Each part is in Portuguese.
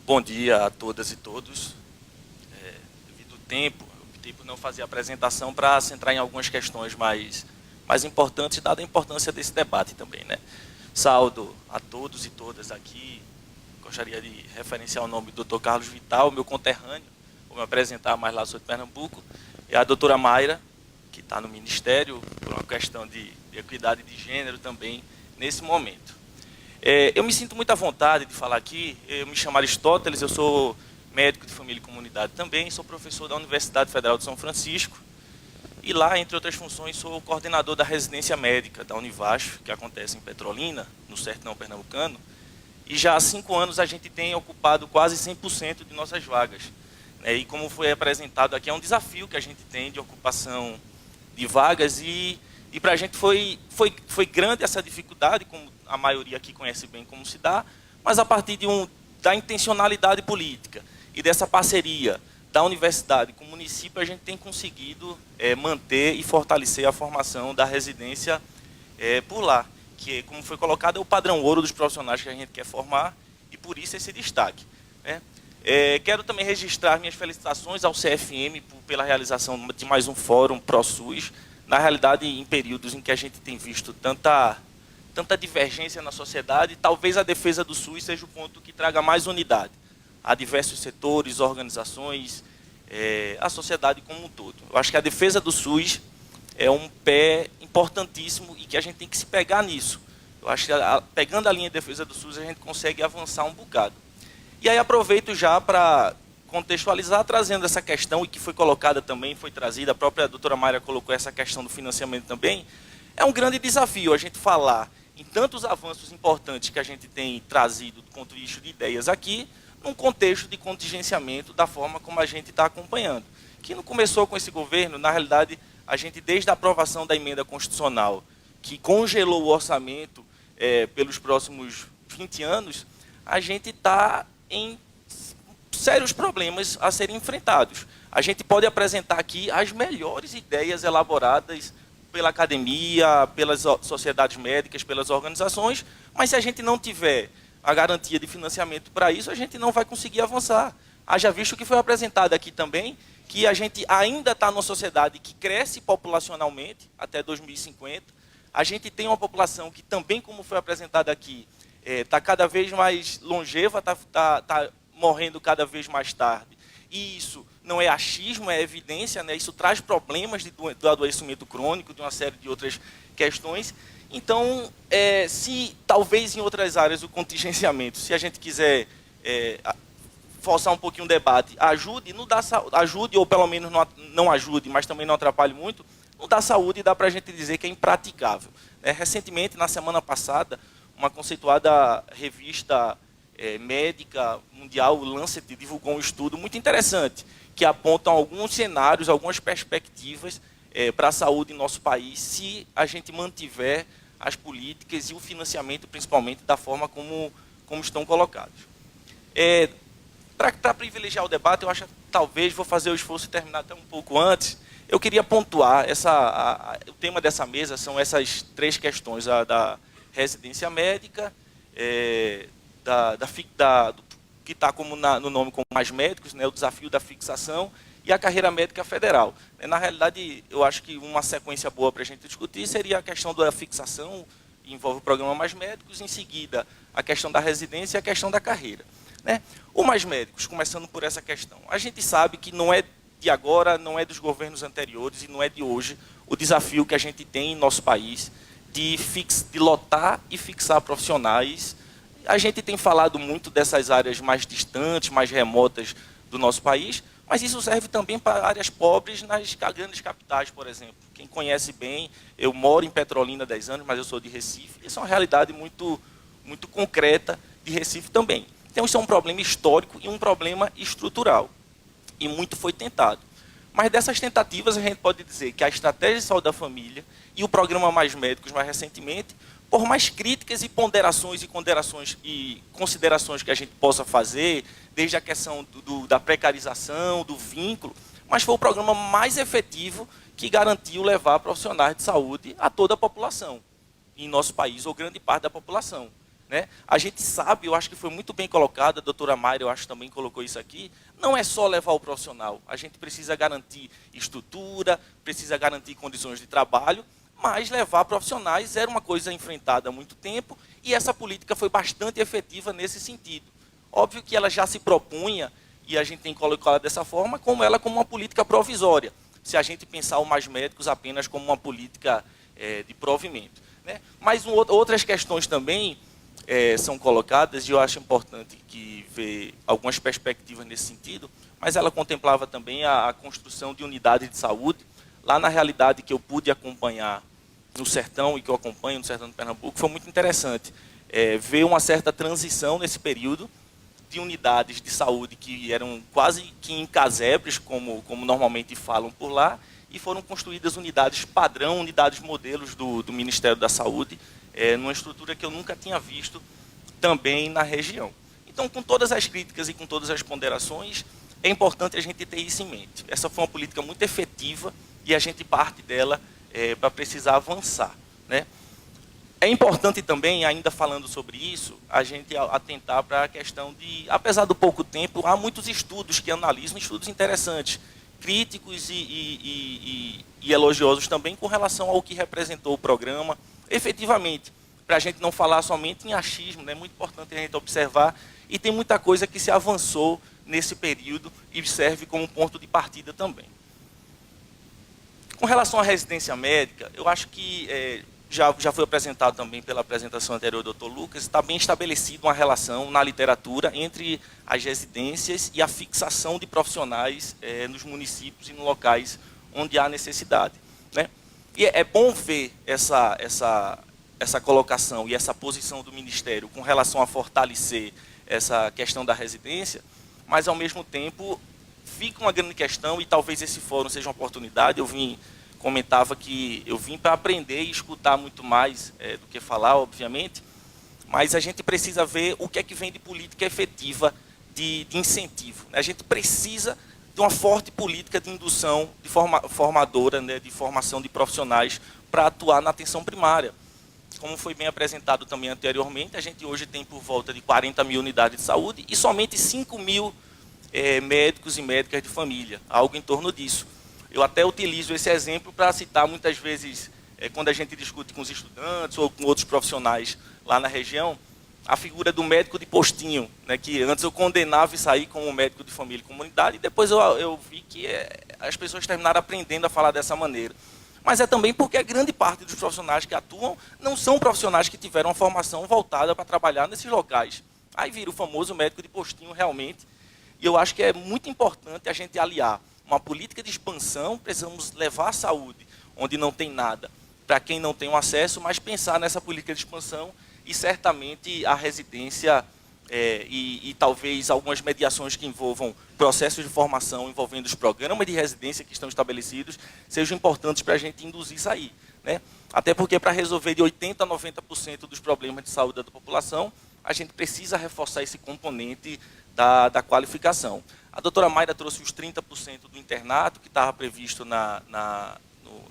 Bom dia a todas e todos. Devido ao tempo, eu optei por não fazer a apresentação para centrar em algumas questões mais importantes, dada a importância desse debate também, né? Saúdo a todos e todas aqui. Gostaria de referenciar o nome do Dr. Carlos Vital, meu conterrâneo. Vou me apresentar mais lá, sou de Pernambuco. E a doutora Mayra, que está no Ministério, por uma questão de equidade de gênero também, nesse momento. Eu me sinto muito à vontade de falar aqui. Eu me chamo Aristóteles, eu sou médico de família e comunidade também, sou professor da Universidade Federal de São Francisco e lá, entre outras funções, sou coordenador da residência médica da Univasf, que acontece em Petrolina, no sertão pernambucano, e já há 5 anos a gente tem ocupado quase 100% de nossas vagas. E como foi apresentado aqui, é um desafio que a gente tem de ocupação de vagas e para a gente foi grande essa dificuldade, como a maioria aqui conhece bem como se dá, mas a partir da intencionalidade política e dessa parceria da universidade com o município, a gente tem conseguido manter e fortalecer a formação da residência por lá, que, como foi colocado, é o padrão ouro dos profissionais que a gente quer formar, e por isso esse destaque, né? Quero também registrar minhas felicitações ao CFM pela realização de mais um fórum ProSUS, na realidade, em períodos em que a gente tem visto tanta divergência na sociedade, talvez a defesa do SUS seja o ponto que traga mais unidade a diversos setores, organizações, a sociedade como um todo. Eu acho que a defesa do SUS é um pé importantíssimo e que a gente tem que se pegar nisso. Eu acho que pegando a linha de defesa do SUS, a gente consegue avançar um bocado. E aí aproveito já para contextualizar, trazendo essa questão, e que foi colocada também, foi trazida, a própria doutora Mayra colocou essa questão do financiamento também. É um grande desafio a gente falar em tantos avanços importantes que a gente tem trazido do ponto de vista de ideias aqui, num contexto de contingenciamento da forma como a gente está acompanhando. Que não começou com esse governo, na realidade, a gente, desde a aprovação da emenda constitucional, que congelou o orçamento pelos próximos 20 anos, a gente está em sérios problemas a serem enfrentados. A gente pode apresentar aqui as melhores ideias elaboradas pela academia, pelas sociedades médicas, pelas organizações, mas se a gente não tiver a garantia de financiamento para isso, a gente não vai conseguir avançar. Haja visto que foi apresentado aqui também, que a gente ainda está numa sociedade que cresce populacionalmente até 2050, a gente tem uma população que também, como foi apresentado aqui, está cada vez mais longeva, está morrendo cada vez mais tarde. E isso não é achismo, é evidência, né? Isso traz problemas do adoecimento crônico, de uma série de outras questões. Então, se talvez em outras áreas o contingenciamento, se a gente quiser forçar um pouquinho o debate, ajude, não dá ajude, ou pelo menos não ajude, mas também não atrapalhe muito, não dá saúde, dá para a gente dizer que é impraticável. Recentemente, na semana passada, uma conceituada revista médica mundial, o Lancet, divulgou um estudo muito interessante, que aponta alguns cenários, algumas perspectivas para a saúde em nosso país, se a gente mantiver as políticas e o financiamento, principalmente, da forma como estão colocados. Para privilegiar o debate, eu acho que talvez vou fazer o esforço de terminar até um pouco antes. Eu queria pontuar, o tema dessa mesa são essas 3 questões, a da residência médica, que está no nome como Mais Médicos, né, o desafio da fixação, e a carreira médica federal. Na realidade, eu acho que uma sequência boa para a gente discutir seria a questão da fixação, envolve o programa Mais Médicos, em seguida a questão da residência e a questão da carreira. O Mais Médicos, começando por essa questão. A gente sabe que não é de agora, não é dos governos anteriores e não é de hoje o desafio que a gente tem em nosso país de lotar e fixar profissionais. A gente tem falado muito dessas áreas mais distantes, mais remotas do nosso país, mas isso serve também para áreas pobres nas grandes capitais, por exemplo. Quem conhece bem, eu moro em Petrolina há 10 anos, mas eu sou de Recife, isso é uma realidade muito concreta de Recife também. Então, isso é um problema histórico e um problema estrutural, e muito foi tentado. Mas dessas tentativas, a gente pode dizer que a Estratégia de Saúde da Família e o Programa Mais Médicos, mais recentemente, por mais críticas e ponderações e considerações que a gente possa fazer, desde a questão da precarização, do vínculo, mas foi o programa mais efetivo que garantiu levar profissionais de saúde a toda a população em nosso país, ou grande parte da população. né? A gente sabe, eu acho que foi muito bem colocado, a doutora Mayra, eu acho que também colocou isso aqui, não é só levar o profissional, a gente precisa garantir estrutura, precisa garantir condições de trabalho, mas levar profissionais era uma coisa enfrentada há muito tempo e essa política foi bastante efetiva nesse sentido. Óbvio que ela já se propunha, e a gente tem que colocá-la dessa forma, como uma política provisória, se a gente pensar o Mais Médicos apenas como uma política de provimento, né? Mas outras questões também são colocadas, e eu acho importante que ver algumas perspectivas nesse sentido, mas ela contemplava também a construção de unidades de saúde. Lá na realidade que eu pude acompanhar no sertão, e que eu acompanho no sertão de Pernambuco, foi muito interessante ver uma certa transição nesse período de unidades de saúde que eram quase que em casebres, como normalmente falam por lá, e foram construídas unidades padrão, unidades modelos do Ministério da Saúde, numa estrutura que eu nunca tinha visto também na região. Então, com todas as críticas e com todas as ponderações, é importante a gente ter isso em mente. Essa foi uma política muito efetiva e a gente parte dela para precisar avançar, né? É importante também, ainda falando sobre isso, a gente atentar para a questão de, apesar do pouco tempo, há muitos estudos que analisam, estudos interessantes, críticos e elogiosos também com relação ao que representou o programa, efetivamente, para a gente não falar somente em achismo, é muito importante a gente observar, e tem muita coisa que se avançou nesse período e serve como ponto de partida também. Com relação à residência médica, eu acho que já foi apresentado também pela apresentação anterior do Dr. Lucas, está bem estabelecida uma relação na literatura entre as residências e a fixação de profissionais nos municípios e nos locais onde há necessidade, né? E é bom ver essa colocação e essa posição do Ministério com relação a fortalecer essa questão da residência, mas, ao mesmo tempo, fica uma grande questão, e talvez esse fórum seja uma oportunidade. Comentava que eu vim para aprender e escutar muito mais do que falar, obviamente, mas a gente precisa ver o que é que vem de política efetiva de incentivo. A gente precisa de uma forte política de indução formadora, né, de formação de profissionais para atuar na atenção primária. Como foi bem apresentado também anteriormente, a gente hoje tem por volta de 40 mil unidades de saúde e somente 5 mil médicos e médicas de família, algo em torno disso. Eu até utilizo esse exemplo para citar muitas vezes, quando a gente discute com os estudantes ou com outros profissionais lá na região, a figura do médico de postinho, né, que antes eu condenava e saí como médico de família e comunidade, e depois eu vi que as pessoas terminaram aprendendo a falar dessa maneira. Mas é também porque a grande parte dos profissionais que atuam não são profissionais que tiveram uma formação voltada para trabalhar nesses locais. Aí vira o famoso médico de postinho realmente, e eu acho que é muito importante a gente aliar uma política de expansão, precisamos levar a saúde onde não tem nada, para quem não tem o acesso, mas pensar nessa política de expansão e certamente a residência e talvez algumas mediações que envolvam processos de formação, envolvendo os programas de residência que estão estabelecidos, sejam importantes para a gente induzir isso aí, né? Até porque para resolver de 80% a 90% dos problemas de saúde da população, a gente precisa reforçar esse componente da qualificação. A doutora Mayra trouxe os 30% do internato, que estava previsto na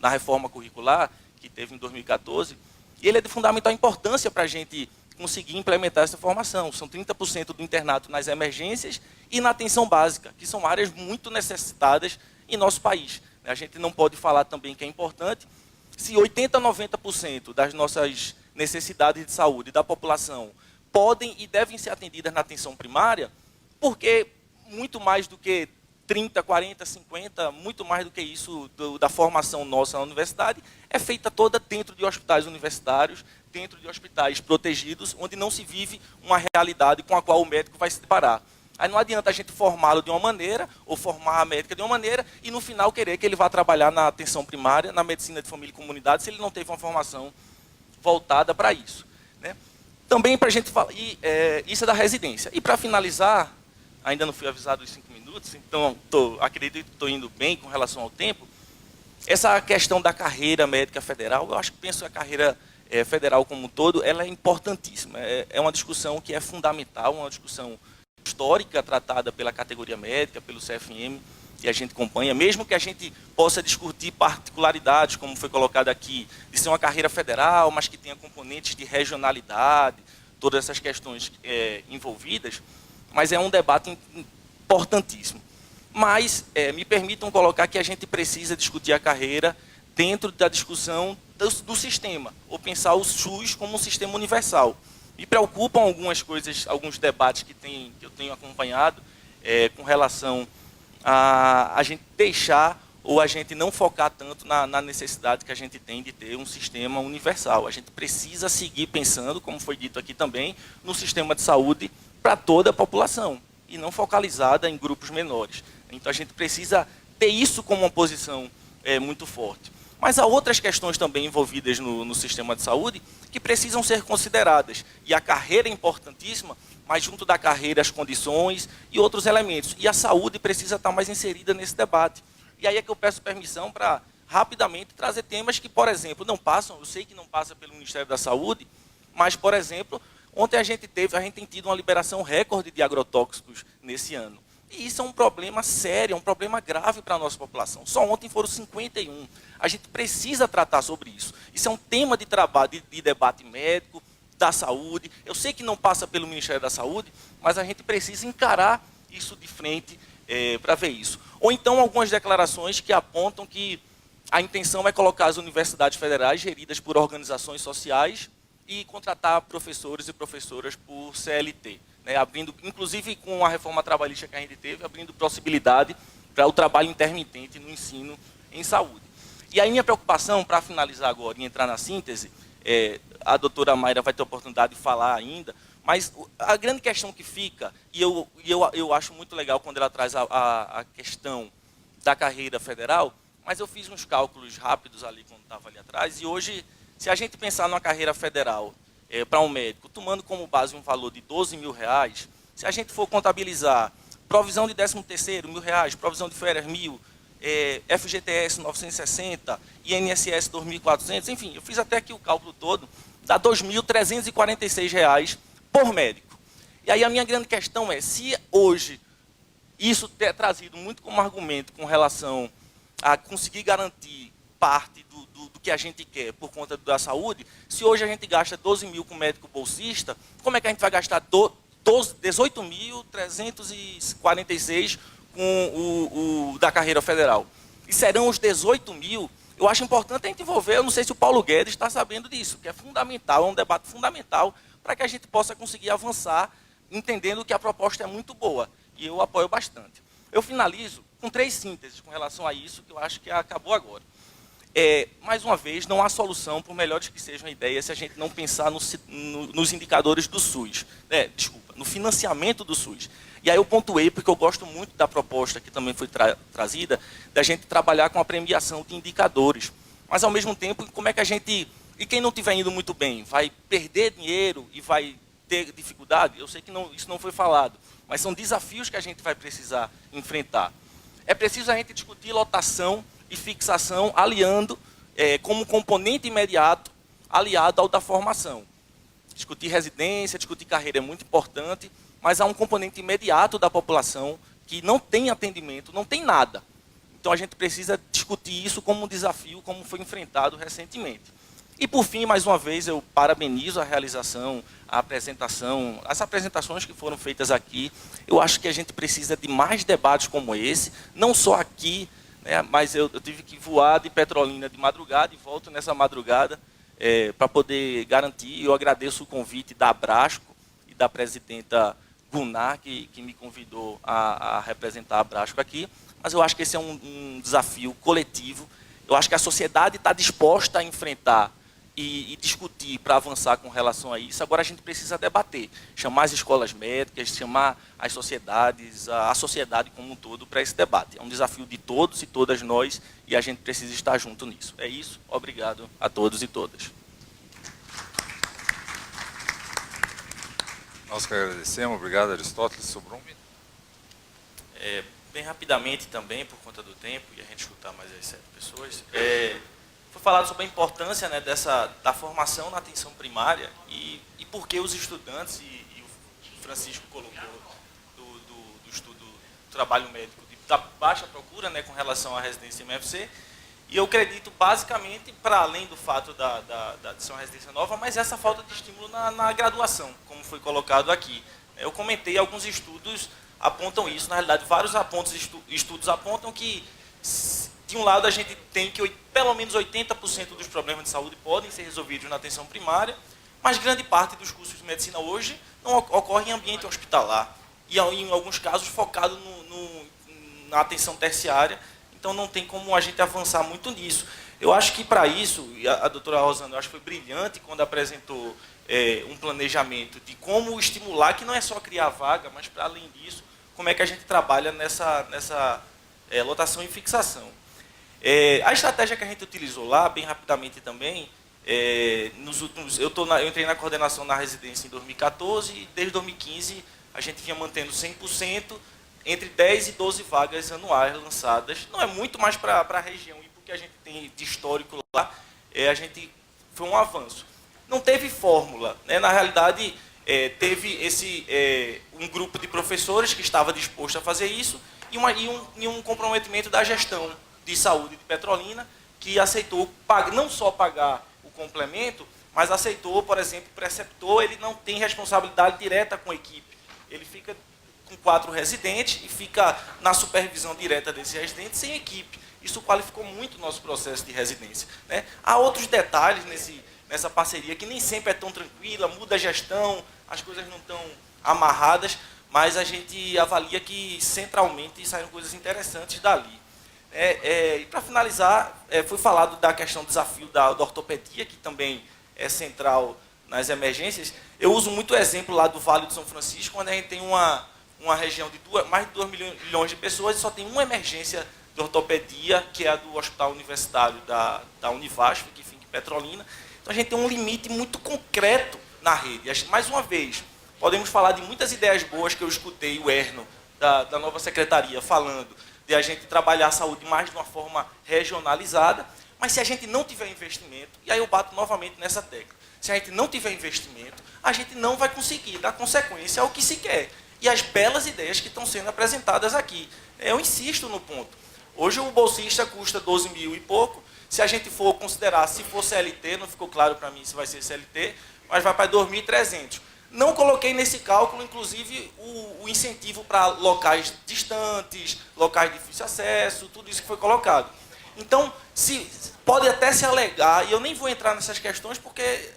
reforma curricular, que teve em 2014, e ele é de fundamental importância para a gente conseguir implementar essa formação. São 30% do internato nas emergências e na atenção básica, que são áreas muito necessitadas em nosso país. A gente não pode falar também que é importante, se 80% a 90% das nossas necessidades de saúde da população podem e devem ser atendidas na atenção primária, porque muito mais do que 30, 40, 50, muito mais do que isso da formação nossa na universidade, é feita toda dentro de hospitais universitários, dentro de hospitais protegidos, onde não se vive uma realidade com a qual o médico vai se deparar. Aí não adianta a gente formá-lo de uma maneira, ou formar a médica de uma maneira, e no final querer que ele vá trabalhar na atenção primária, na medicina de família e comunidade, se ele não teve uma formação voltada para isso, né? Também para a gente falar, isso é da residência. E para finalizar, ainda não fui avisado os 5 minutos, então acredito que estou indo bem com relação ao tempo. Essa questão da carreira médica federal, eu acho que penso que a carreira federal como um todo, ela é importantíssima. É uma discussão que é fundamental, uma discussão histórica tratada pela categoria médica, pelo CFM, e a gente acompanha, mesmo que a gente possa discutir particularidades, como foi colocado aqui, de ser uma carreira federal, mas que tenha componentes de regionalidade, todas essas questões envolvidas, mas é um debate importantíssimo. Mas me permitam colocar que a gente precisa discutir a carreira dentro da discussão do sistema, ou pensar o SUS como um sistema universal. Me preocupam algumas coisas, alguns debates que eu tenho acompanhado com relação a gente deixar ou a gente não focar tanto na necessidade que a gente tem de ter um sistema universal. A gente precisa seguir pensando, como foi dito aqui também, no sistema de saúde para toda a população, e não focalizada em grupos menores. Então, a gente precisa ter isso como uma posição muito forte. Mas há outras questões também envolvidas no sistema de saúde que precisam ser consideradas. E a carreira é importantíssima, mas junto da carreira as condições e outros elementos. E a saúde precisa estar mais inserida nesse debate. E aí é que eu peço permissão para, rapidamente, trazer temas que, por exemplo, não passam, eu sei que não passa pelo Ministério da Saúde, mas, por exemplo, ontem a gente tem tido uma liberação recorde de agrotóxicos nesse ano. E isso é um problema sério, é um problema grave para a nossa população. Só ontem foram 51. A gente precisa tratar sobre isso. Isso é um tema de trabalho, de debate médico, da saúde. Eu sei que não passa pelo Ministério da Saúde, mas a gente precisa encarar isso de frente para ver isso. Ou então algumas declarações que apontam que a intenção é colocar as universidades federais geridas por organizações sociais e contratar professores e professoras por CLT. Abrindo, inclusive com a reforma trabalhista que a gente teve, abrindo possibilidade para o trabalho intermitente no ensino em saúde. E aí minha preocupação, para finalizar agora e entrar na síntese, a doutora Mayra vai ter a oportunidade de falar ainda, mas a grande questão que fica, e eu acho muito legal quando ela traz a questão da carreira federal, mas eu fiz uns cálculos rápidos ali quando estava ali atrás, e hoje, se a gente pensar numa carreira federal, para um médico, tomando como base um valor de R$12 mil, se a gente for contabilizar provisão de 13º, R$1.000, provisão de férias, R$1.000, FGTS 960, INSS 2.400, enfim, eu fiz até aqui o cálculo todo, dá R$2.346 por médico. E aí a minha grande questão é, se hoje isso é trazido muito como argumento com relação a conseguir garantir parte do que a gente quer por conta da saúde, se hoje a gente gasta 12 mil com médico bolsista, como é que a gente vai gastar 18.346 com o da carreira federal? E serão os 18 mil, eu acho importante a gente envolver, eu não sei se o Paulo Guedes está sabendo disso, que é fundamental, é um debate fundamental para que a gente possa conseguir avançar, entendendo que a proposta é muito boa, e eu apoio bastante. Eu finalizo com 3 sínteses com relação a isso, que eu acho que acabou agora. Mais uma vez, não há solução, por melhores que sejam a ideia, se a gente não pensar nos indicadores do SUS. No financiamento do SUS. E aí eu pontuei, porque eu gosto muito da proposta que também foi trazida, da gente trabalhar com a premiação de indicadores. Mas, ao mesmo tempo, como é que a gente... E quem não estiver indo muito bem, vai perder dinheiro e vai ter dificuldade? Eu sei que isso não foi falado, mas são desafios que a gente vai precisar enfrentar. É preciso a gente discutir lotação e fixação, aliando como componente imediato, aliado ao da formação. Discutir residência, discutir carreira é muito importante, mas há um componente imediato da população que não tem atendimento, não tem nada. Então, a gente precisa discutir isso como um desafio, como foi enfrentado recentemente. E, por fim, mais uma vez, eu parabenizo a realização, a apresentação, as apresentações que foram feitas aqui. Eu acho que a gente precisa de mais debates como esse, não só aqui, mas eu tive que voar de Petrolina de madrugada e volto nessa madrugada para poder garantir. Eu agradeço o convite da Abrasco e da presidenta Gunnar, que me convidou a representar a Abrasco aqui, mas eu acho que esse é um desafio coletivo. Eu acho que a sociedade está disposta a enfrentar e discutir para avançar com relação a isso. Agora a gente precisa debater, chamar as escolas médicas, chamar as sociedades, a sociedade como um todo para esse debate. É um desafio de todos e todas nós e a gente precisa estar junto nisso. É isso, obrigado a todos e todas. Nós que agradecemos, obrigado Aristóteles, sobrou um minuto. Bem rapidamente também, por conta do tempo, e a gente escutar mais as 7 pessoas, foi falado sobre a importância da formação na atenção primária e por que os estudantes, e o Francisco colocou do estudo do trabalho médico, da baixa procura com relação à residência MFC, E eu acredito basicamente, para além do fato de ser uma residência nova, mas essa falta de estímulo na graduação, como foi colocado aqui. Eu comentei, alguns estudos apontam isso, na realidade vários estudos apontam que, de um lado, a gente tem que pelo menos 80% dos problemas de saúde podem ser resolvidos na atenção primária, mas grande parte dos cursos de medicina hoje não ocorre em ambiente hospitalar, e em alguns casos focado na atenção terciária. Então não tem como a gente avançar muito nisso. Eu acho que para isso, e a doutora Rosana, eu acho que foi brilhante quando apresentou um planejamento de como estimular, que não é só criar vaga, mas para além disso, como é que a gente trabalha nessa lotação e fixação. A estratégia que a gente utilizou lá, bem rapidamente também, eu entrei na coordenação na residência em 2014 e desde 2015 a gente vinha mantendo 100%, entre 10 e 12 vagas anuais lançadas. Não é muito mais para a região e porque a gente tem de histórico lá, foi um avanço. Não teve fórmula, né? Na realidade, teve um grupo de professores que estava disposto a fazer isso e um comprometimento da gestão de saúde de Petrolina, que aceitou não só pagar o complemento, mas aceitou, por exemplo, o preceptor, ele não tem responsabilidade direta com a equipe. Ele fica com 4 residentes e fica na supervisão direta desses residentes sem equipe. Isso qualificou muito o nosso processo de residência, né? Há outros detalhes nessa parceria que nem sempre é tão tranquila, muda a gestão, as coisas não estão amarradas, mas a gente avalia que centralmente saíram coisas interessantes dali. E para finalizar, foi falado da questão do desafio da ortopedia, que também é central nas emergências. Eu uso muito o exemplo lá do Vale do São Francisco, onde a gente tem uma região de mais de 2 milhões de pessoas e só tem uma emergência de ortopedia, que é a do Hospital Universitário da Univasf, que fica em Petrolina. Então a gente tem um limite muito concreto na rede. Mais uma vez, podemos falar de muitas ideias boas que eu escutei o Erno, da nova secretaria, falando de a gente trabalhar a saúde mais de uma forma regionalizada, mas se a gente não tiver investimento, e aí eu bato novamente nessa tecla, se a gente não tiver investimento, a gente não vai conseguir dar consequência ao que se quer. E as belas ideias que estão sendo apresentadas aqui. Eu insisto no ponto. Hoje o bolsista custa 12 mil e pouco. Se a gente for considerar, se for CLT, não ficou claro para mim se vai ser CLT, mas vai para 2.300. Não coloquei nesse cálculo, inclusive, o incentivo para locais distantes, locais de difícil acesso, tudo isso que foi colocado. Então, pode até se alegar, e eu nem vou entrar nessas questões porque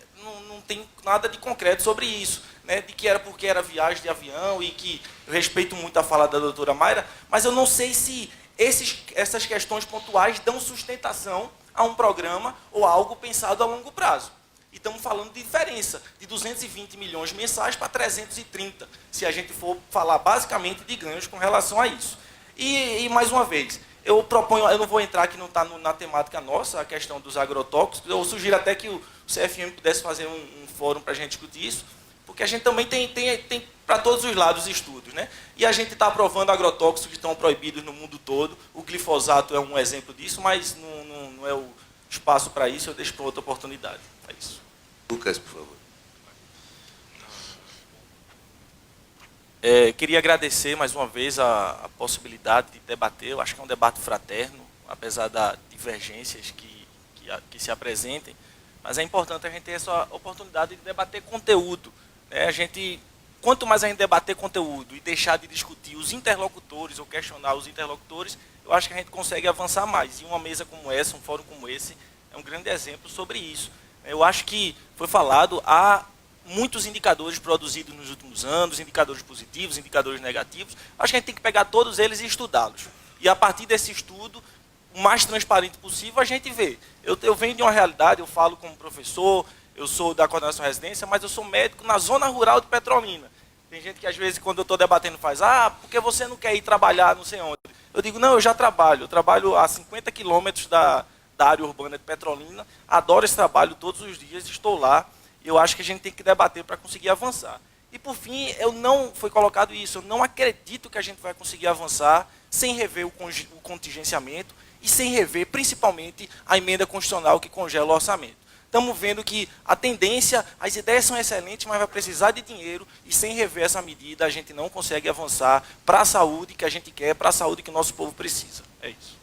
não tem nada de concreto sobre isso, né, de que era porque era viagem de avião e que eu respeito muito a fala da doutora Mayra, mas eu não sei se essas questões pontuais dão sustentação a um programa ou a algo pensado a longo prazo. E estamos falando de diferença, de 220 milhões mensais para 330, se a gente for falar basicamente de ganhos com relação a isso. E mais uma vez, eu proponho, eu não vou entrar que não está na temática nossa, a questão dos agrotóxicos, eu sugiro até que o CFM pudesse fazer um fórum para a gente discutir isso, porque a gente também tem para todos os lados estudos, né? E a gente está aprovando agrotóxicos que estão proibidos no mundo todo, o glifosato é um exemplo disso, mas não é o espaço para isso, eu deixo para outra oportunidade. É isso. Lucas, por favor. Queria agradecer mais uma vez a possibilidade de debater. Eu acho que é um debate fraterno, apesar das divergências que se apresentem, mas é importante a gente ter essa oportunidade de debater conteúdo, né? Quanto mais a gente debater conteúdo e deixar de discutir os interlocutores ou questionar os interlocutores, eu acho que a gente consegue avançar mais. E uma mesa como essa, um fórum como esse, é um grande exemplo sobre isso. Eu acho que foi falado, há muitos indicadores produzidos nos últimos anos, indicadores positivos, indicadores negativos. Acho que a gente tem que pegar todos eles e estudá-los. E a partir desse estudo, o mais transparente possível, a gente vê. Eu venho de uma realidade, eu falo como professor, eu sou da coordenação de residência, mas eu sou médico na zona rural de Petrolina. Tem gente que às vezes, quando eu estou debatendo, faz, porque você não quer ir trabalhar não sei onde. Eu digo, não, eu já trabalho. Eu trabalho a 50 quilômetros da área urbana de Petrolina, adoro esse trabalho todos os dias, estou lá. E eu acho que a gente tem que debater para conseguir avançar. E, por fim, foi colocado isso, eu não acredito que a gente vai conseguir avançar sem rever o contingenciamento e sem rever, principalmente, a emenda constitucional que congela o orçamento. Estamos vendo que a tendência, as ideias são excelentes, mas vai precisar de dinheiro e sem rever essa medida a gente não consegue avançar para a saúde que a gente quer, para a saúde que o nosso povo precisa. É isso.